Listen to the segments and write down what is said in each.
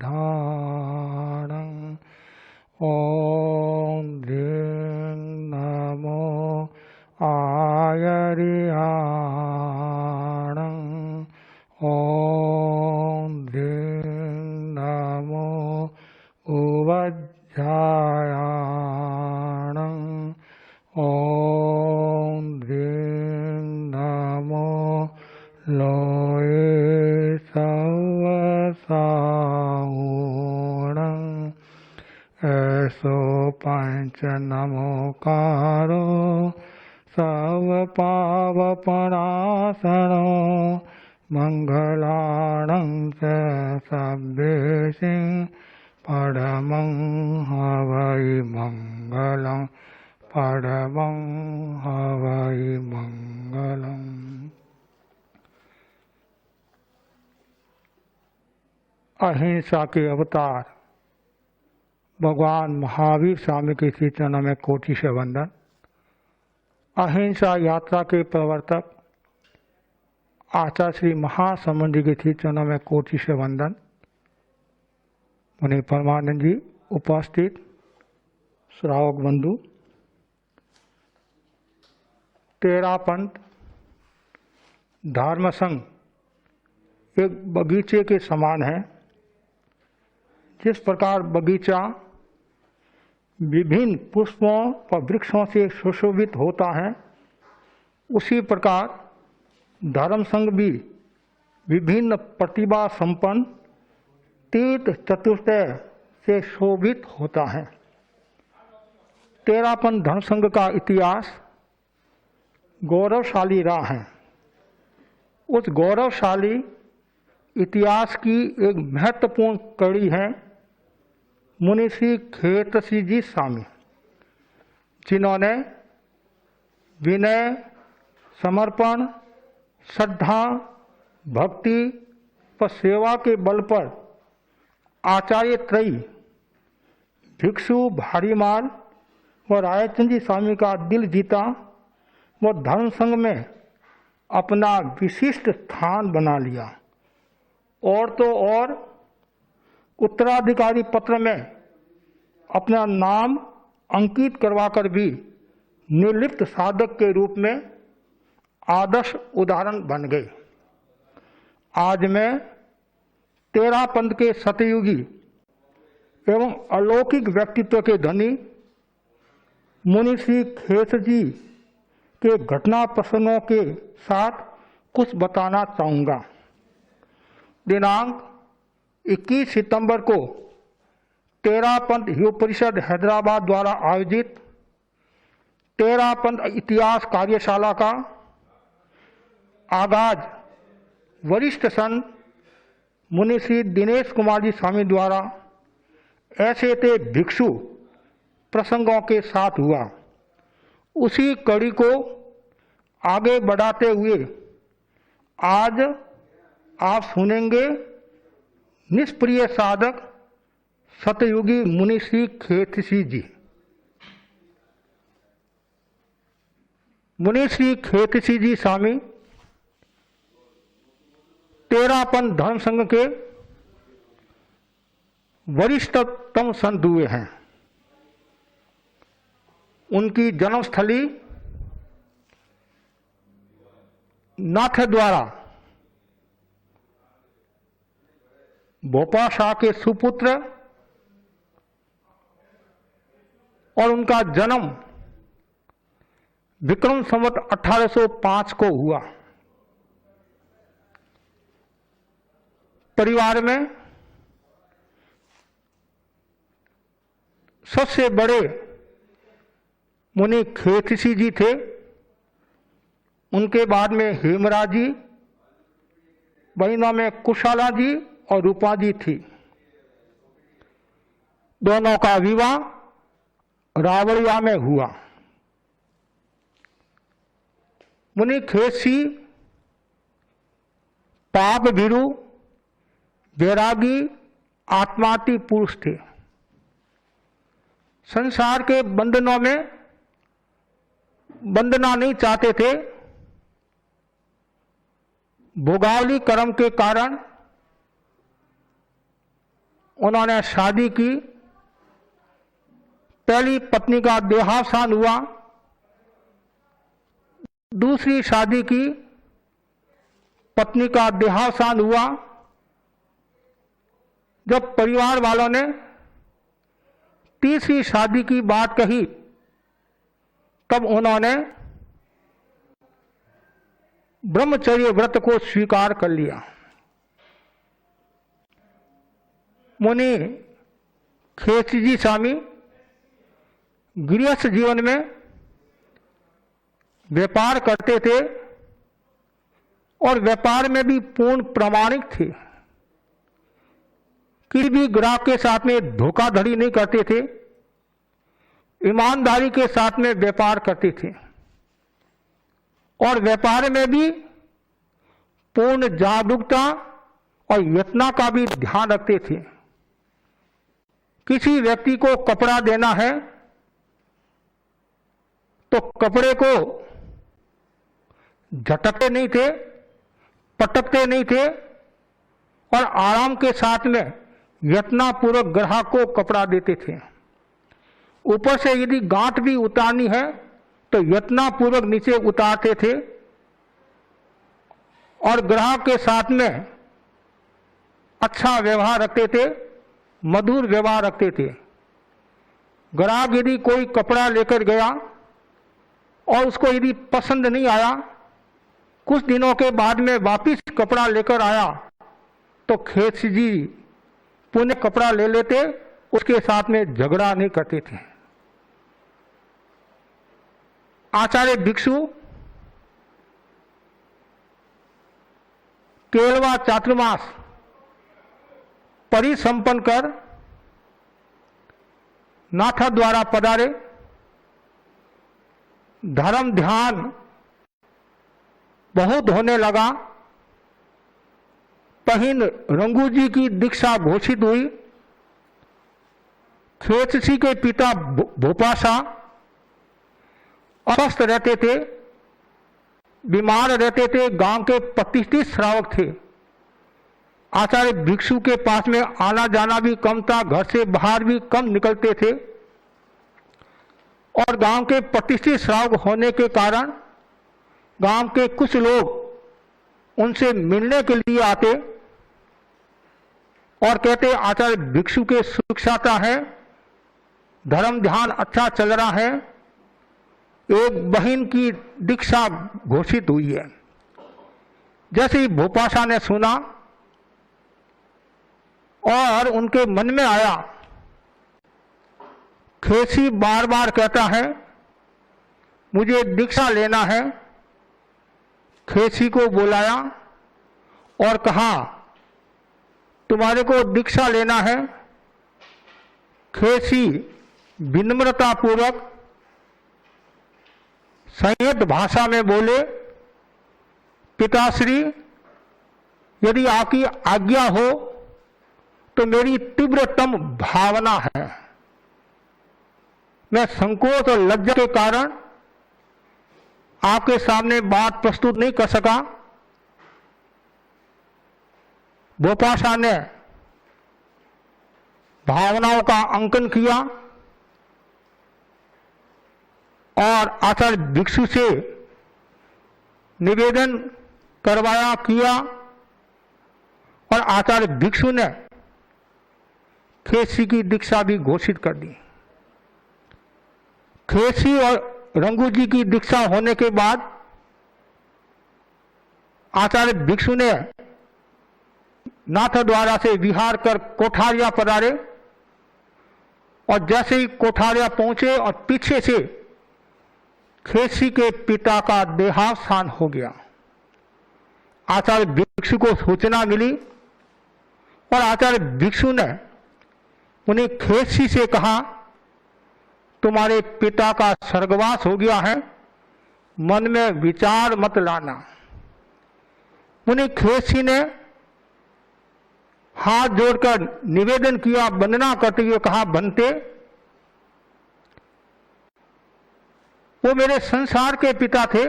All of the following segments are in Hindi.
धारणं ॐ ह्रीं नमो आयर्याणं ॐ ह्रीं नमो उवज्झायाणं ॐ ह्रीं नमो लोये सवसाऊणं ऐसो पंच नमोकारो सव पावपणासनो मंगलाणं च सभ्येसिं परमं हवै मंगलं परमं हवै मंगलम्। अहिंसा के अवतार भगवान महावीर स्वामी के श्री चरणों में कोटि से वंदन। अहिंसा यात्रा के प्रवर्तक आचार्य श्री महासमुंद जी के श्री चरणों में कोटि से वंदन। मुनि परमानंद जी, उपस्थित श्रावक बंधु, तेरापंथ धर्म संघ एक बगीचे के समान है। जिस प्रकार बगीचा विभिन्न पुष्पों व वृक्षों से सुशोभित होता है, उसी प्रकार धर्म संघ भी विभिन्न प्रतिभा संपन्न तीर्थ चतुष्टय से शोभित होता है। तेरापंथ धर्म संघ का इतिहास गौरवशाली रहा है। उस गौरवशाली इतिहास की एक महत्वपूर्ण कड़ी है मुनि श्री खेतसी जी स्वामी, जिन्होंने विनय, समर्पण, श्रद्धा, भक्ति व सेवा के बल पर आचार्य त्रयी भिक्षु भारीमाल व रायचंद जी स्वामी का दिल जीता व धर्म संघ में अपना विशिष्ट स्थान बना लिया। और तो और उत्तराधिकारी पत्र में अपना नाम अंकित करवाकर भी निर्लिप्त साधक के रूप में आदर्श उदाहरण बन गए। आज मैं तेरापंथ के सतयुगी एवं अलौकिक व्यक्तित्व के धनी मुनि श्री खेत जी के घटना प्रसंगों के साथ कुछ बताना चाहूँगा। दिनांक 21 सितंबर को तेरापंथ युव परिषद हैदराबाद द्वारा आयोजित तेरापंथ इतिहास कार्यशाला का आगाज वरिष्ठ संत मुनि श्री दिनेश कुमार जी स्वामी द्वारा ऐसे थे भिक्षु प्रसंगों के साथ हुआ। उसी कड़ी को आगे बढ़ाते हुए आज आप सुनेंगे निष्प्रिय साधक सतयुगी मुनि श्री खेतसी जी। मुनि श्री खेतसी जी स्वामी तेरापंथ धर्म संघ के वरिष्ठतम संत हुए हैं। उनकी जन्मस्थली नाथद्वारा भोपा शाह के सुपुत्र और उनका जन्म विक्रम संवत 1805 को हुआ। परिवार में सबसे बड़े मुनि खेतसी जी थे। उनके बाद में हेमराज जी, बहिनों में कुशाला जी और रूपा जी थी। दोनों का विवाह रावड़िया में हुआ। मुनि खेतसी पाप भीरु, वैरागी, आत्माती पुरुष थे। संसार के बंधनों में बंधना नहीं चाहते थे। भोगावली कर्म के कारण उन्होंने शादी की। पहली पत्नी का देहावसान हुआ, दूसरी शादी की, पत्नी का देहावसान हुआ। जब परिवार वालों ने तीसरी शादी की बात कही, तब उन्होंने ब्रह्मचर्य व्रत को स्वीकार कर लिया। मुनि खेचजी स्वामी गृहस्थ जीवन में व्यापार करते थे और व्यापार में भी पूर्ण प्रामाणिक थे। किसी भी ग्राहक के साथ में धोखाधड़ी नहीं करते थे, ईमानदारी के साथ में व्यापार करते थे और व्यापार में भी पूर्ण जागरूकता और यत्न का भी ध्यान रखते थे। किसी व्यक्ति को कपड़ा देना है तो कपड़े को झटकते नहीं थे, पटकते नहीं थे और आराम के साथ में यत्नपूर्वक ग्राहक को कपड़ा देते थे। ऊपर से यदि गांठ भी उतारनी है तो यत्नपूर्वक नीचे उतारते थे और ग्राहक के साथ में अच्छा व्यवहार रखते थे, मधुर व्यवहार रखते थे। ग्राहक यदि कोई कपड़ा लेकर गया और उसको यदि पसंद नहीं आया, कुछ दिनों के बाद में वापिस कपड़ा लेकर आया, तो खेच जी पुनः कपड़ा ले लेते, उसके साथ में झगड़ा नहीं करते थे। आचार्य भिक्षु केवलवा चातुर्मास परिसंपन्न कर नाथ द्वारा पधारे। धर्म ध्यान बहुत होने लगा। पहिन रंगू जी की दीक्षा घोषित हुई। खेचसी के पिता भोपाशा अस्वस्थ रहते थे, बीमार रहते थे, गांव के प्रतिष्ठित श्रावक थे। आचार्य भिक्षु के पास में आना जाना भी कम था, घर से बाहर भी कम निकलते थे और गांव के प्रतिष्ठित श्रावक होने के कारण गांव के कुछ लोग उनसे मिलने के लिए आते और कहते आचार्य भिक्षु के सुरक्षाता है, धर्म ध्यान अच्छा चल रहा है, एक बहन की दीक्षा घोषित हुई है। जैसे ही भोपाशा ने सुना और उनके मन में आया, खेसी बार बार कहता है मुझे दीक्षा लेना है। खेसी को बुलाया और कहा तुम्हारे को दीक्षा लेना है। खेसी विनम्रता पूर्वक संयत भाषा में बोले, पिताश्री यदि आपकी आज्ञा हो तो मेरी तीव्रतम भावना है। मैं संकोच और लज्जा के कारण आपके सामने बात प्रस्तुत नहीं कर सका। भोपाशा ने भावनाओं का अंकन किया और आचार्य भिक्षु से निवेदन करवाया किया और आचार्य भिक्षु ने खेसी की दीक्षा भी घोषित कर दी। खेसी और रंगू जी की दीक्षा होने के बाद आचार्य भिक्षु ने नाथ द्वारा से विहार कर कोठारिया पधारे और जैसे ही कोठारिया पहुंचे और पीछे से खेसी के पिता का देहावसान हो गया। आचार्य भिक्षु को सूचना मिली और आचार्य भिक्षु ने उन्हें खेसी से कहा तुम्हारे पिता का स्वर्गवास हो गया है, मन में विचार मत लाना। उन्हें खेसी ने हाथ जोड़कर निवेदन किया, वंदना करते हुए कहा बनते वो मेरे संसार के पिता थे,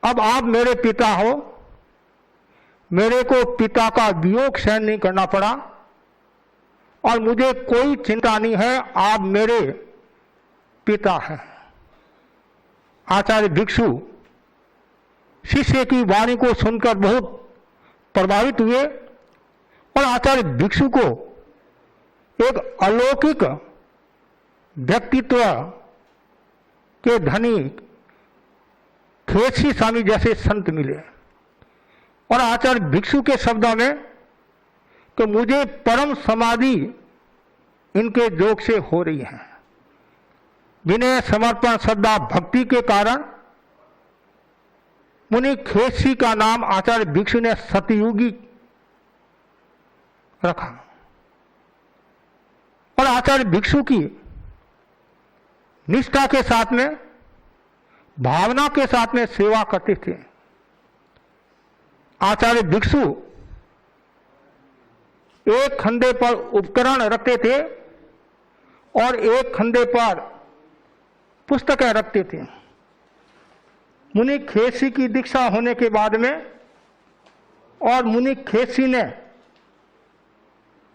अब आप मेरे पिता हो। मेरे को पिता का वियोग सहन नहीं करना पड़ा और मुझे कोई चिंता नहीं है, आप मेरे पिता हैं। आचार्य भिक्षु शिष्य की वाणी को सुनकर बहुत प्रभावित हुए और आचार्य भिक्षु को एक अलौकिक व्यक्तित्व के धनी खेसी स्वामी जैसे संत मिले और आचार्य भिक्षु के शब्दों में कि मुझे परम समाधि इनके जोग से हो रही है। विनय, समर्पण, श्रद्धा, भक्ति के कारण मुनि खेसी का नाम आचार्य भिक्षु ने सतयुगी रखा और आचार्य भिक्षु की निष्ठा के साथ में, भावना के साथ में सेवा करते थे। आचार्य भिक्षु एक खंधे पर उपकरण रखते थे और एक खंधे पर पुस्तकें रखते थे। मुनि खेसी की दीक्षा होने के बाद में और मुनि खेसी ने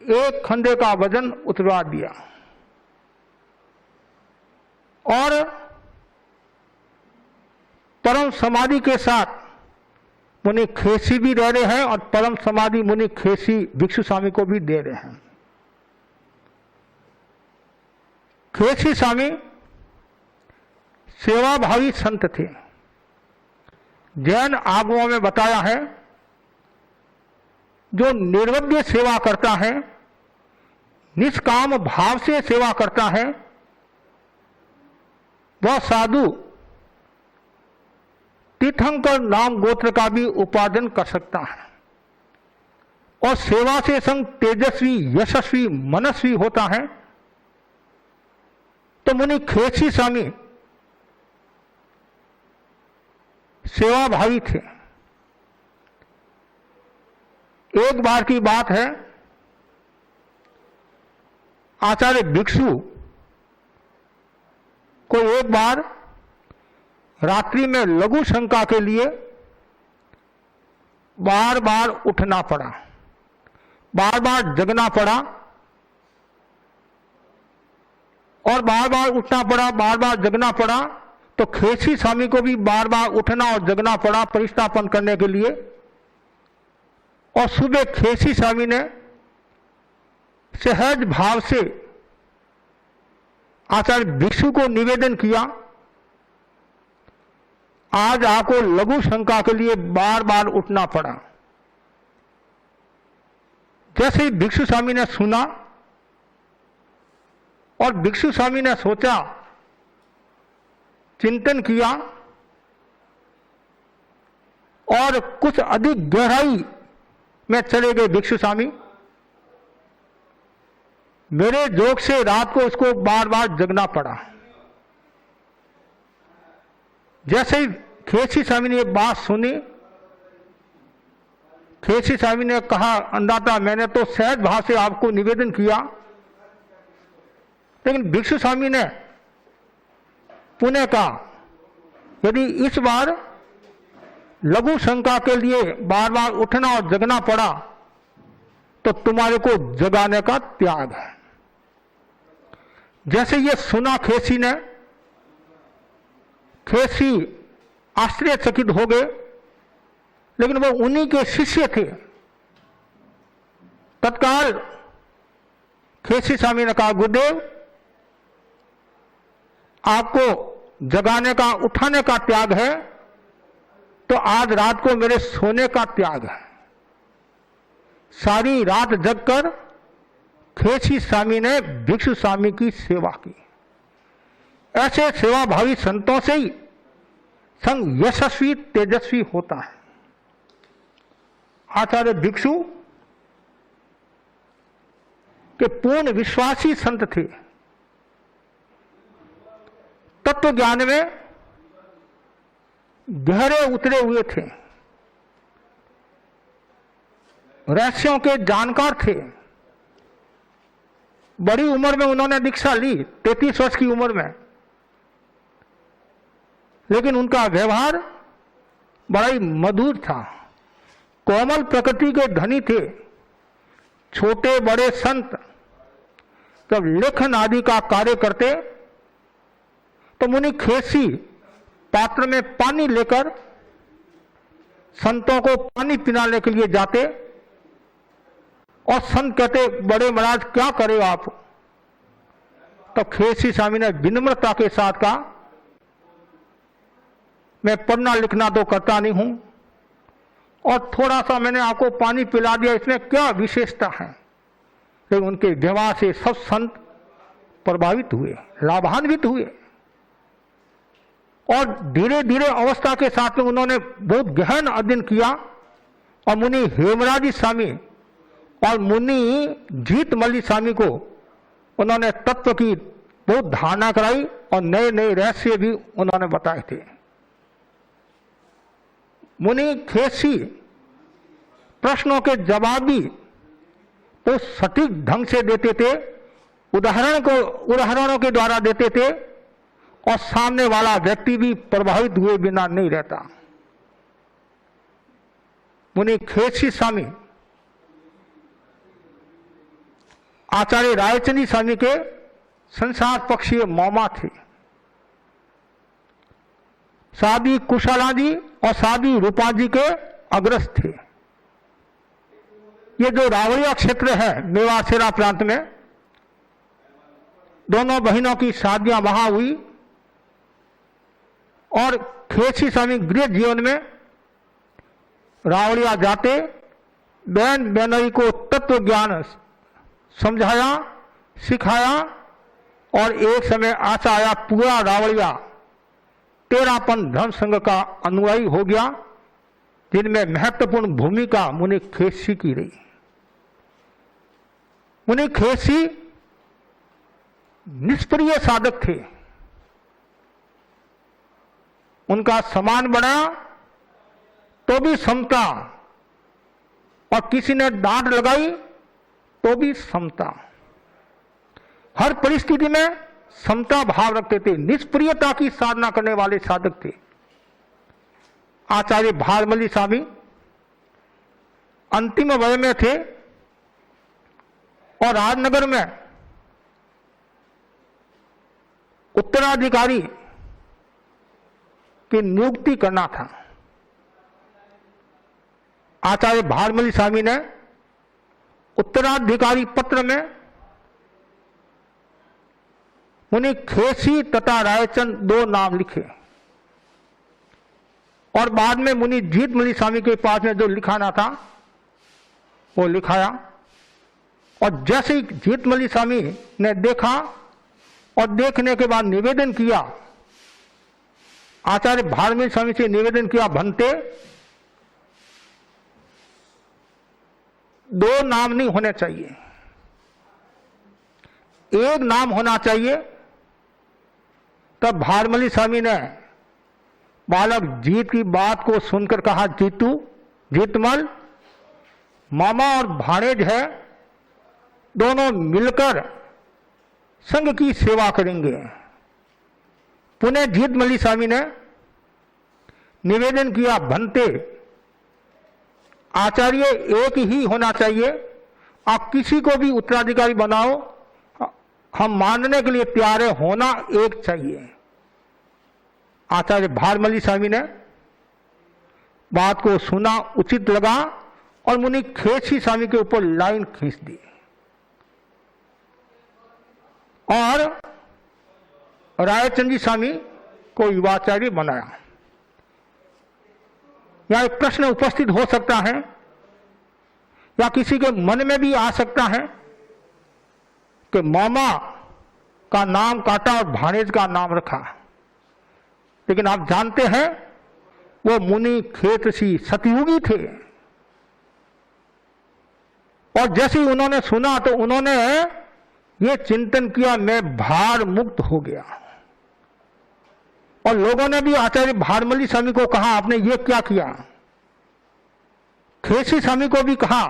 एक खंधे का वजन उतरवा दिया और परम समाधि के साथ मुनि खेसी भी रह रहे हैं और परम समाधि मुनि खेसी भिक्षु स्वामी को भी दे रहे हैं। खेसी स्वामी सेवाभावी संत थे। जैन आगमों में बताया है, जो निर्वध्य सेवा करता है, निष्काम भाव से सेवा करता है, वह साधु तीर्थंकर नाम गोत्र का भी उपार्जन कर सकता है और सेवा से संग तेजस्वी, यशस्वी, मनस्वी होता है। तो मुनि खेसी स्वामी सेवाभावी थे। एक बार की बात है, आचार्य भिक्षु को एक बार रात्रि में लघु शंका के लिए बार बार उठना पड़ा, बार बार जगना पड़ा और बार बार उठना पड़ा, बार बार जगना पड़ा। तो खेसी स्वामी को भी बार बार उठना और जगना पड़ा परिस्थापन करने के लिए। और सुबह खेसी स्वामी ने सहज भाव से आचार्य भिक्षु को निवेदन किया, आज आपको लघु शंका के लिए बार बार उठना पड़ा। जैसे ही भिक्षु स्वामी ने सुना और भिक्षु स्वामी ने सोचा, चिंतन किया और कुछ अधिक गहराई में चले गए भिक्षु स्वामी। मेरे जोग से रात को उसको बार बार जगना पड़ा। जैसे ही खेसी स्वामी ने ये बात सुनी, खेसी स्वामी ने कहा, अंदाता मैंने तो सहज भाव से आपको निवेदन किया, लेकिन भिक्षु स्वामी ने पुनः कहा, यदि इस बार लघु शंका के लिए बार बार उठना और जगना पड़ा तो तुम्हारे को जगाने का त्याग है। जैसे ये सुना खेसी ने, खेसी आश्चर्यचकित हो गए, लेकिन वो उन्हीं के शिष्य थे। तत्काल खेसी स्वामी ने कहा, गुरुदेव आपको जगाने का, उठाने का त्याग है, तो आज रात को मेरे सोने का त्याग है। सारी रात जगकर खेसी स्वामी ने भिक्षु स्वामी की सेवा की। ऐसे सेवाभावी संतों से ही संग यशस्वी, तेजस्वी होता है। आचार्य भिक्षु के पूर्ण विश्वासी संत थे। तत्व ज्ञान में गहरे उतरे हुए थे, रहस्यों के जानकार थे। बड़ी उम्र में उन्होंने दीक्षा ली, 33 वर्ष की उम्र में, लेकिन उनका व्यवहार बड़ा ही मधुर था। कोमल प्रकृति के धनी थे। छोटे बड़े संत जब लेखन आदि का कार्य करते तो मुनि खेसी पात्र में पानी लेकर संतों को पानी पिलाने के लिए जाते और संत कहते, बड़े महाराज क्या करे आप? तो खेसी स्वामी ने विनम्रता के साथ कहा, मैं पढ़ना लिखना तो करता नहीं हूं और थोड़ा सा मैंने आपको पानी पिला दिया, इसमें क्या विशेषता है? लेकिन उनके व्यवहार से सब संत प्रभावित हुए, लाभान्वित हुए और धीरे धीरे अवस्था के साथ में उन्होंने बहुत गहन अध्ययन किया और मुनि हेमराजी स्वामी और मुनि जीतमल्ली स्वामी को उन्होंने तत्व की बहुत धारणा कराई और नए नए रहस्य भी उन्होंने बताए थे। मुनि खेसी प्रश्नों के जवाब भी तो सटीक ढंग से देते थे, उदाहरणों के द्वारा देते थे और सामने वाला व्यक्ति भी प्रभावित हुए बिना नहीं रहता। मुनि खेसी स्वामी आचार्य रायचंदी स्वामी के संसार पक्षीय मामा थे। सादी कुशाला जी और सादी रूपा जी के अग्रज थे। ये जो रावड़िया क्षेत्र है मेवासेरा प्रांत में, दोनों बहनों की शादियां वहां हुई और खेसी स्वामी गृह जीवन में रावड़िया जाते, बहन बहनोई को तत्व ज्ञान समझाया, सिखाया और एक समय ऐसा आया पूरा रावड़िया तेरापन धर्म संघ का अनुयायी हो गया, जिनमें महत्वपूर्ण भूमिका मुनि खेसी की रही। मुनि खेसी निष्क्रिय साधक थे। उनका सम्मान बढ़ा तो भी समता और किसी ने डांट लगाई तो भी समता। हर परिस्थिति में समता भाव रखते थे। निष्क्रियता की साधना करने वाले साधक थे। आचार्य भारमल्ली स्वामी अंतिम वय में थे और राजनगर में उत्तराधिकारी की नियुक्ति करना था। आचार्य भारमल्ली स्वामी ने उत्तराधिकारी पत्र में मुनि खेसी तथा रायचंद दो नाम लिखे और बाद में मुनि जीतमल्ली स्वामी के पास में जो लिखाना था वो लिखाया। और जैसे ही जीतमल्ली स्वामी ने देखा और देखने के बाद निवेदन किया, आचार्य भारमल्ली स्वामी से निवेदन किया, भंते दो नाम नहीं होने चाहिए, एक नाम होना चाहिए। तब भारमल्ली स्वामी ने बालक जीत की बात को सुनकर कहा, जीतू, जीतमल मामा और भाणेज है, दोनों मिलकर संघ की सेवा करेंगे। पुनः जीतमल्ली स्वामी ने निवेदन किया, भंते आचार्य एक ही होना चाहिए, आप किसी को भी उत्तराधिकारी बनाओ, हम मानने के लिए तैयार है, होना एक चाहिए। आचार्य भारमल्ली स्वामी ने बात को सुना, उचित लगा और मुनि खेसी स्वामी के ऊपर लाइन खींच दी और रायचंदी स्वामी को युवाचार्य बनाया। यह एक प्रश्न उपस्थित हो सकता है या किसी के मन में भी आ सकता है कि मामा का नाम काटा और भाणेज का नाम रखा। लेकिन आप जानते हैं वो मुनि खेतसी सतयुगी थे और जैसे ही उन्होंने सुना तो उन्होंने ये चिंतन किया, मैं भार मुक्त हो गया। और लोगों ने भी आचार्य भारमल्ली स्वामी को कहा, आपने ये क्या किया? खेसी स्वामी को भी कहा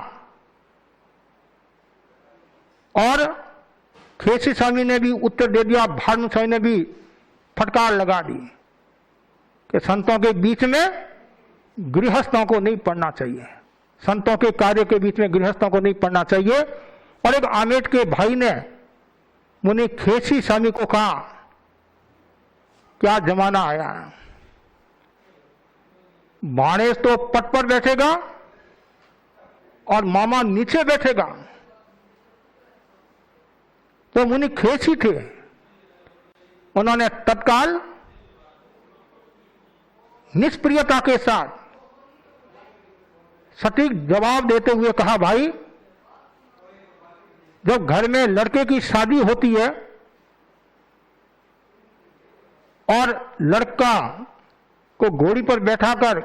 और खेसी स्वामी ने भी उत्तर दे दिया, भारमल्ली स्वामी ने भी फटकार लगा दी कि संतों के बीच में गृहस्थों को नहीं पढ़ना चाहिए। संतों के कार्य के बीच में गृहस्थों को नहीं पड़ना चाहिए। और एक आमेट के भाई ने मुनि खेसी स्वामी को कहा, क्या जमाना आया है, भाणेज तो पट पर बैठेगा और मामा नीचे बैठेगा। तो मुनि खेसी थे, उन्होंने तत्काल निष्प्रियता के साथ सटीक जवाब देते हुए कहा, भाई जब घर में लड़के की शादी होती है और लड़का को घोड़ी पर बैठाकर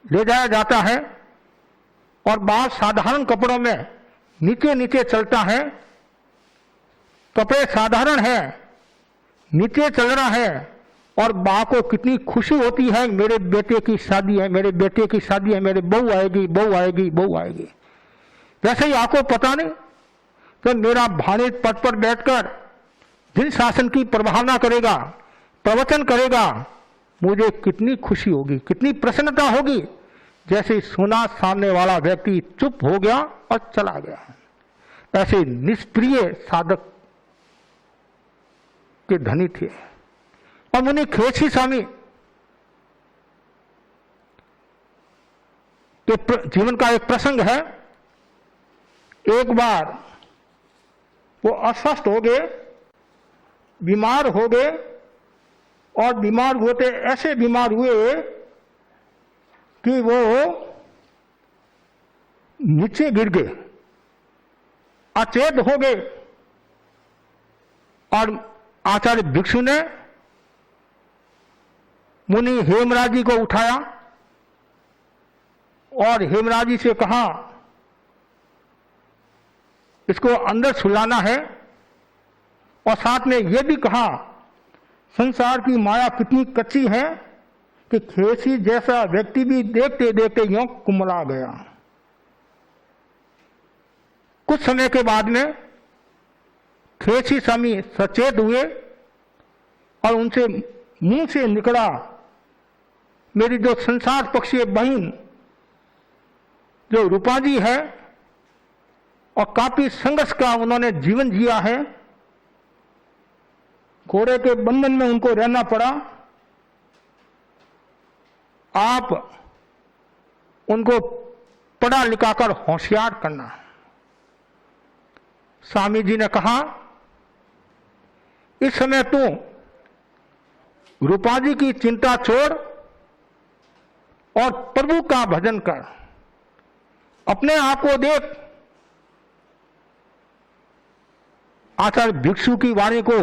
ले जाया जाता है और बाहर साधारण कपड़ों में नीचे नीचे चलता है, कपड़े साधारण है, नीचे चल रहा है और मां को कितनी खुशी होती है, मेरे बेटे की शादी है, मेरे बेटे की शादी है, मेरे बहू आएगी, बहू आएगी, बहू आएगी। वैसे ही आपको पता नहीं कि मेरा भाणेज पद पर बैठकर जिन शासन की प्रभावना करेगा, प्रवचन करेगा, मुझे कितनी खुशी होगी, कितनी प्रसन्नता होगी। जैसे सुना सामने वाला व्यक्ति चुप हो गया और चला गया। ऐसे निष्प्रिय साधक के धनी थे। और मुनि खेसी स्वामी के जीवन का एक प्रसंग है। एक बार वो अस्वस्थ हो गए, बीमार हो गए और बीमार होते ऐसे बीमार हुए कि वो नीचे गिर गए, अचेत हो गए। और आचार्य भिक्षु ने मुनि हेमराज जी को उठाया और हेमराज जी से कहा, इसको अंदर सुलाना है। और साथ में यह भी कहा, संसार की माया कितनी कच्ची है कि खेसी जैसा व्यक्ति भी देखते देखते यूं कुमला गया। कुछ समय के बाद में खेसी स्वामी सचेत हुए और उनसे मुंह से निकला, मेरी जो संसार पक्षीय बहन जो रूपा जी है और काफी संघर्ष का उन्होंने जीवन जिया है, घोड़े के बंधन में उनको रहना पड़ा, आप उनको पढ़ा लिखाकर होशियार करना। स्वामी जी ने कहा, इस समय तू रूपा जी की चिंता छोड़ और प्रभु का भजन कर, अपने आप को देख। आचार्य भिक्षु की वाणी को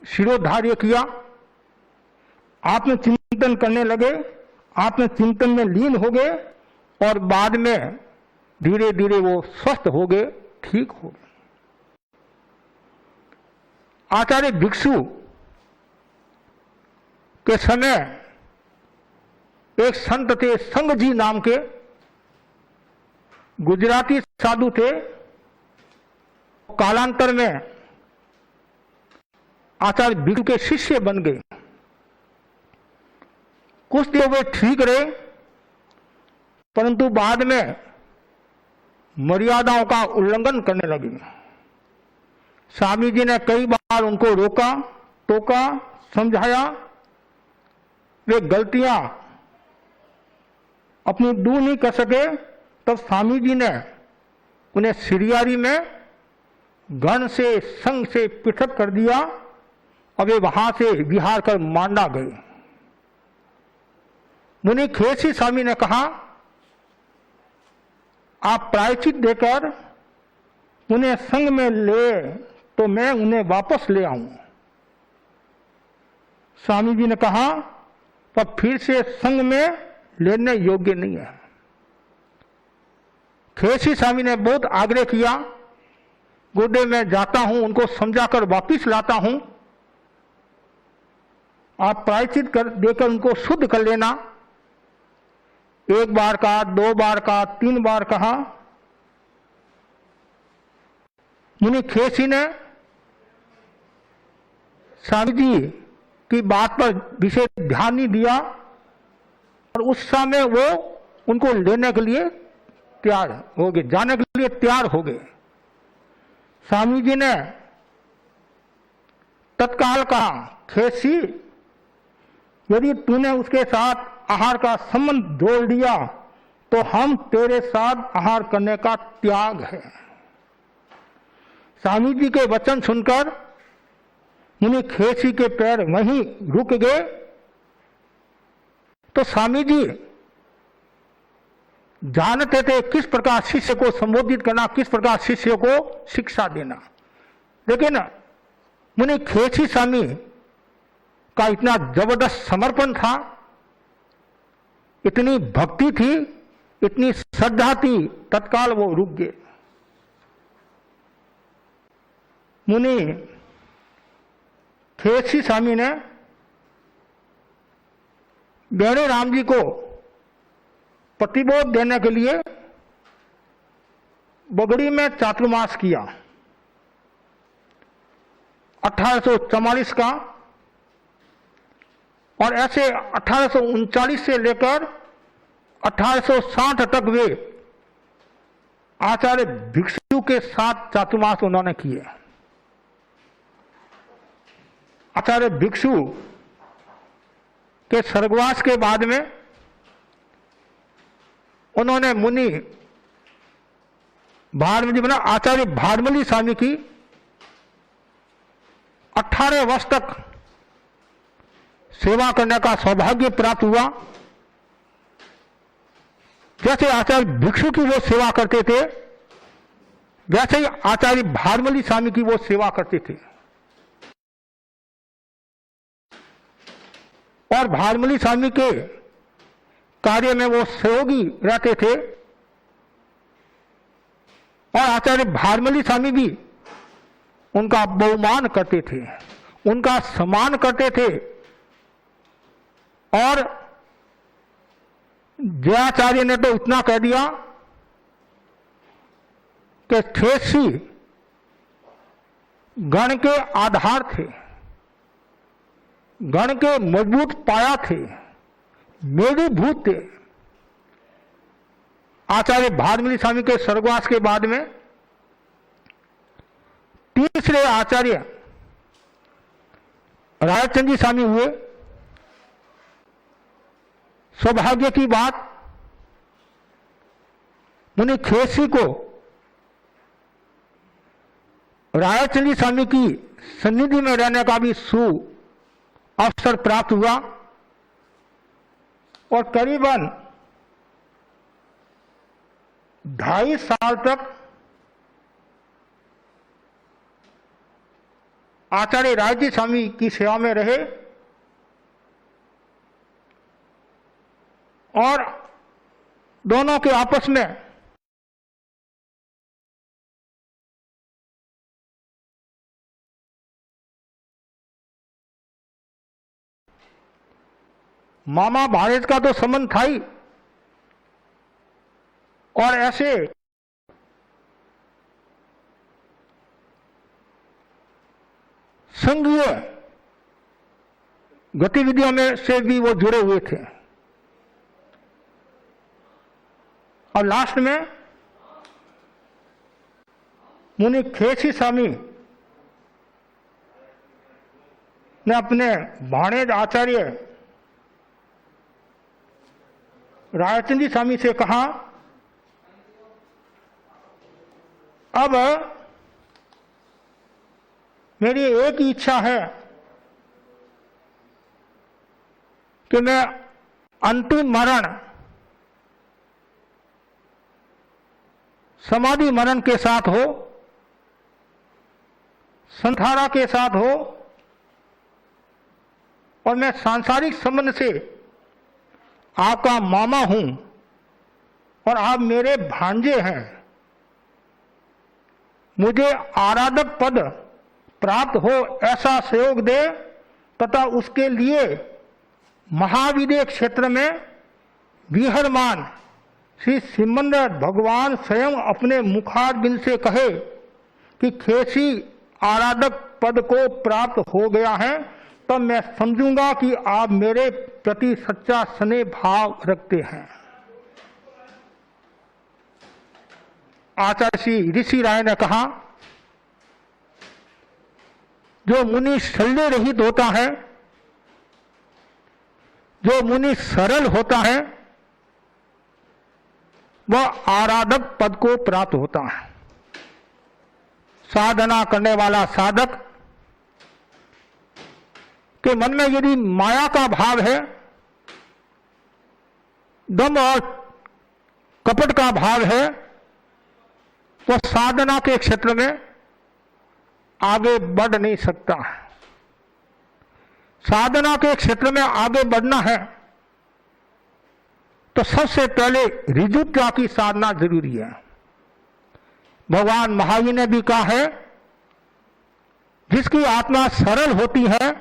शिरोधार्य किया, आपने चिंतन करने लगे, आपने चिंतन में लीन हो गए और बाद में धीरे धीरे वो स्वस्थ हो गए, ठीक हो गए। आचार्य भिक्षु के समय एक संत थे, संग जी नाम के, गुजराती साधु थे। कालांतर में आचार्य भिक्षु के शिष्य बन गए। कुछ दिन वे ठीक रहे, परंतु बाद में मर्यादाओं का उल्लंघन करने लगे। स्वामी जी ने कई बार उनको रोका, टोका, समझाया। वे गलतियां अपनी दूर नहीं कर सके। तब स्वामी जी ने उन्हें सिरियारी में गण से, संघ से पृथक कर दिया और वे वहां से विहार कर मांडा गए। मुनि खेसी स्वामी ने कहा, आप प्रायश्चित देकर उन्हें संघ में ले तो मैं उन्हें वापस ले आऊं। स्वामी जी ने कहा, पर फिर से संघ में लेने योग्य नहीं है। खेसी स्वामी ने बहुत आग्रह किया, गुरुदेव मैं जाता हूं, उनको समझाकर वापिस लाता हूं, आप प्रायश्चित कर देकर उनको शुद्ध कर लेना। एक बार का, 2 बार का, 3 बार कहा। मुनि खेसी ने स्वामी जी की बात पर विशेष ध्यान नहीं दिया और उस समय वो उनको लेने के लिए तैयार हो गए, जाने के लिए तैयार हो गए। स्वामी जी ने तत्काल कहा, खेसी यदि तूने उसके साथ आहार का संबंध जोड़ दिया तो हम तेरे साथ आहार करने का त्याग है। स्वामी जी के वचन सुनकर मुनि खेसी के पैर वहीं रुक गए। तो स्वामी जी जानते थे किस प्रकार शिष्य को संबोधित करना, किस प्रकार शिष्य को शिक्षा देना। लेकिन मुनि खेसी स्वामी का इतना जबरदस्त समर्पण था, इतनी भक्ति थी, इतनी श्रद्धा थी, तत्काल वो रुक गए। मुनि खेसी स्वामी ने बेणु राम जी को प्रतिबोध देने के लिए बगड़ी में चातुर्मास किया 1844 का, और ऐसे 1839 से लेकर 1860 तक वे आचार्य भिक्षु के साथ चातुर्मास उन्होंने किए। आचार्य भिक्षु के स्वर्गवास के बाद में उन्होंने मुनि भारमली बना आचार्य भारमली स्वामी की 18 वर्ष तक सेवा करने का सौभाग्य प्राप्त हुआ। जैसे आचार्य भिक्षु की वो सेवा करते थे, वैसे ही आचार्य भारमली स्वामी की वो सेवा करते थे। और भारमली स्वामी के कार्य में वो सहयोगी रहते थे, और आचार्य भारमली स्वामी भी उनका बहुमान करते थे, उनका सम्मान करते थे। और जयाचार्य ने तो इतना कह दिया कि खेसी गण के आधार थे, गण के मजबूत पाया थे, मेरी भूत थे। आचार्य भारमली स्वामी के स्वर्गवास के बाद में तीसरे आचार्य रायचंद जी स्वामी हुए। सौभाग्य की बात, मुनि खेसी को रायचंद जी स्वामी की सन्निधि में रहने का भी अवसर प्राप्त हुआ, और करीबन 2.5 साल तक आचार्य रायजी स्वामी की सेवा में रहे। और दोनों के आपस में मामा भाणेज का तो संबंध था ही, और ऐसे संघीय गतिविधियों में से भी वो जुड़े हुए थे। और लास्ट में मुनि खेसी स्वामी ने अपने भाणेज आचार्य रायचंद जी स्वामी से कहा, अब मेरी एक ही इच्छा है कि मैं अंतिम मरण समाधि मरण के साथ हो, संथारा के साथ हो, और मैं सांसारिक संबंध से आपका मामा हूं और आप मेरे भांजे हैं। मुझे आराधक पद प्राप्त हो ऐसा सहयोग दे, तथा उसके लिए महाविदेह क्षेत्र में विहरमान श्री सिमंदर भगवान स्वयं अपने मुखारबिंद से कहे कि खेसी आराधक पद को प्राप्त हो गया है, तब मैं समझूंगा कि आप मेरे प्रति सच्चा स्नेह भाव रखते हैं। आचार्य श्री ऋषि राय ने कहा, जो मुनि शल्य रहित होता है, जो मुनि सरल होता है, वह आराधक पद को प्राप्त होता है। साधना करने वाला साधक के मन में यदि माया का भाव है, दम और कपट का भाव है, वह साधना के क्षेत्र में आगे बढ़ नहीं सकता। साधना के क्षेत्र में आगे बढ़ना है तो सबसे पहले ऋजुता की साधना जरूरी है। भगवान महावीर ने भी कहा है, जिसकी आत्मा सरल होती है,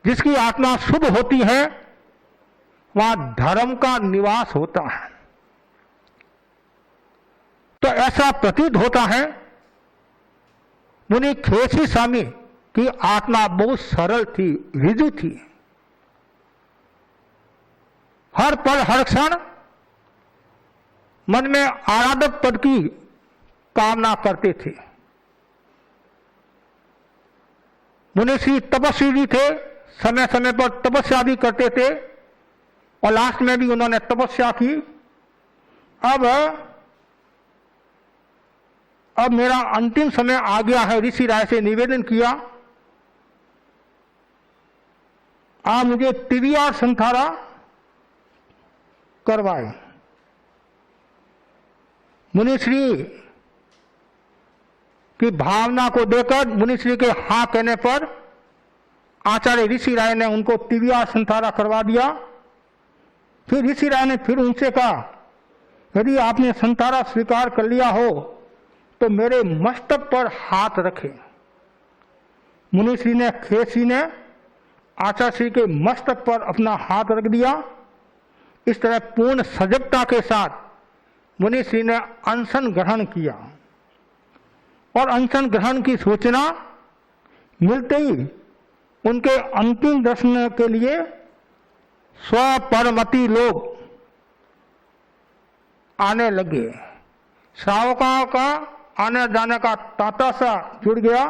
जिसकी आत्मा शुद्ध होती है, वहां धर्म का निवास होता है। तो ऐसा प्रतीत होता है मुनि खेसी स्वामी की आत्मा बहुत सरल थी, ऋजु थी। हर पल हर क्षण मन में आराधक पद की कामना करते थे। मुनिश्री तपस्वी भी थे, समय समय पर तपस्या भी करते थे और लास्ट में भी उन्होंने तपस्या की। अब मेरा अंतिम समय आ गया है, ऋषि राय से निवेदन किया, आप मुझे तिबिया संथारा करवाए। मुनिश्री की भावना को देखकर मुनिश्री के हाँ कहने पर आचार्य ऋषि राय ने उनको तिबिया संथारा करवा दिया। फिर ऋषि राय ने फिर उनसे कहा, यदि आपने संथारा स्वीकार कर लिया हो तो मेरे मस्तक पर हाथ रखें। मुनिश्री ने, खेसी ने आचार्य श्री के मस्तक पर अपना हाथ रख दिया। इस तरह पूर्ण सजगता के साथ मुनिश्री ने अनशन ग्रहण किया और अनशन ग्रहण की सूचना मिलते ही उनके अंतिम दर्शन के लिए स्वपरमति लोग आने लगे। श्रावकों का आने जाने का तांता सा जुड़ गया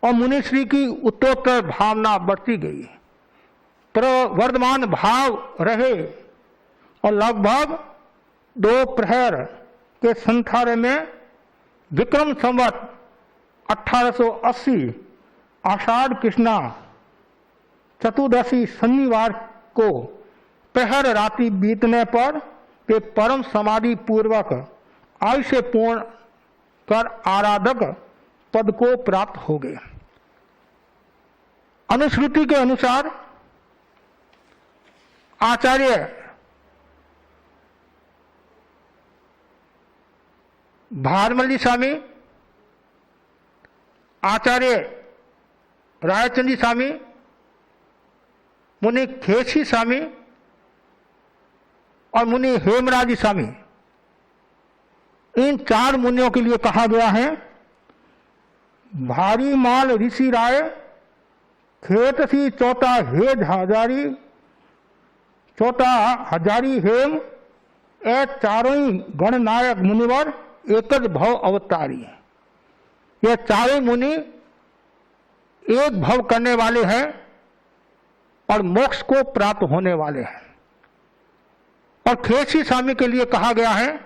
और मुनिश्री की उत्तरोत्तर भावना बढ़ती गई। प्रवर्धमान भाव रहे और लगभग 2 प्रहर के संथारे में विक्रम संवत 1880 आषाढ़ कृष्णा चतुर्दशी शनिवार को प्रहर रात्रि बीतने पर वे परम समाधि पूर्वक आयुष्य पूर्ण कर आराधक पद को प्राप्त हो गए। अनुश्रुति के अनुसार आचार्य भारमल्ली स्वामी, आचार्य रायचंदी स्वामी, मुनि खेसी स्वामी और मुनि हेमराजी स्वामी, इन 4 मुनियों के लिए कहा गया है, भारी माल ऋषि राय खेत सी चौथा हेद हजारी, चौथा हजारी हेम, ए चारों ही गणनायक मुनिवर एकज भव अवतारी। ये चारों मुनि एक भव करने वाले हैं और मोक्ष को प्राप्त होने वाले हैं। और खेसी स्वामी के लिए कहा गया है,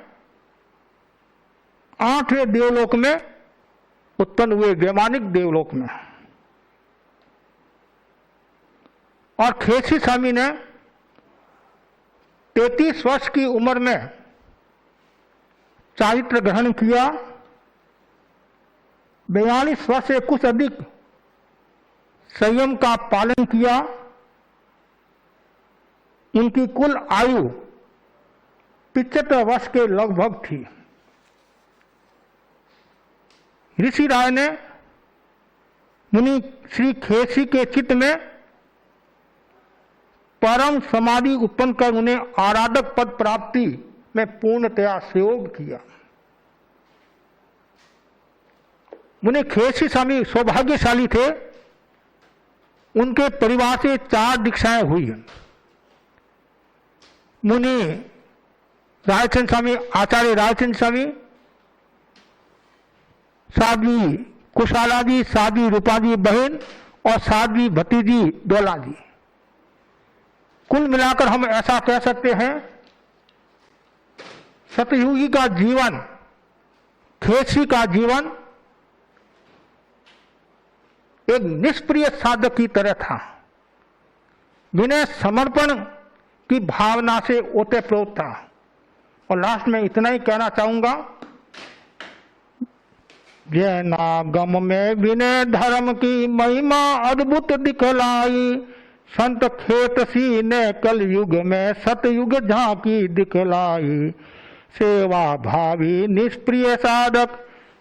8वें देवलोक में उत्पन्न हुए, वैमानिक देवलोक में। और खेसी स्वामी ने 33 वर्ष की उम्र में चारित्र ग्रहण किया। 42 वर्ष से कुछ अधिक संयम का पालन किया। उनकी कुल आयु 75 वर्ष के लगभग थी। ऋषि राय ने मुनि श्री खेसी के चित्त में परम समाधि उत्पन्न कर उन्हें आराधक पद प्राप्ति में पूर्णतया सहयोग किया। मुनि खेसी स्वामी सौभाग्यशाली थे। उनके परिवार से 4 दीक्षाएं हुई। मुनि रायचंद स्वामी, आचार्य रायचंद स्वामी, साध्वी कुशाला जी, साध्वी रूपा जी बहन और साध्वी भतीजी डोला जी। कुल मिलाकर हम ऐसा कह सकते हैं, सतयुगी का जीवन, खेसी का जीवन एक निष्प्रिय साधक की तरह था। विनय समर्पण की भावना से ओतप्रोत था। और लास्ट में इतना ही कहना चाहूंगा, जैनागम में विनय धर्म की महिमा अद्भुत दिखलाई, संत खेतसी ने कल युग में सतयुग झांकी दिखलाई। सेवा भावी निष्प्रिय साधक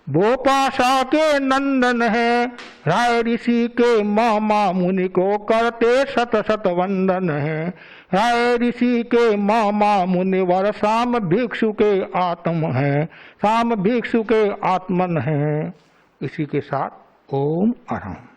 वो पाशा के नंदन है, राय ऋषि के मामा मुनि को करते शत शत वंदन है। राय ऋषि के मामा मुनिवर साम भिक्षु के आत्म है, साम भिक्षु के आत्मन है। इसी के साथ ओम अरहम।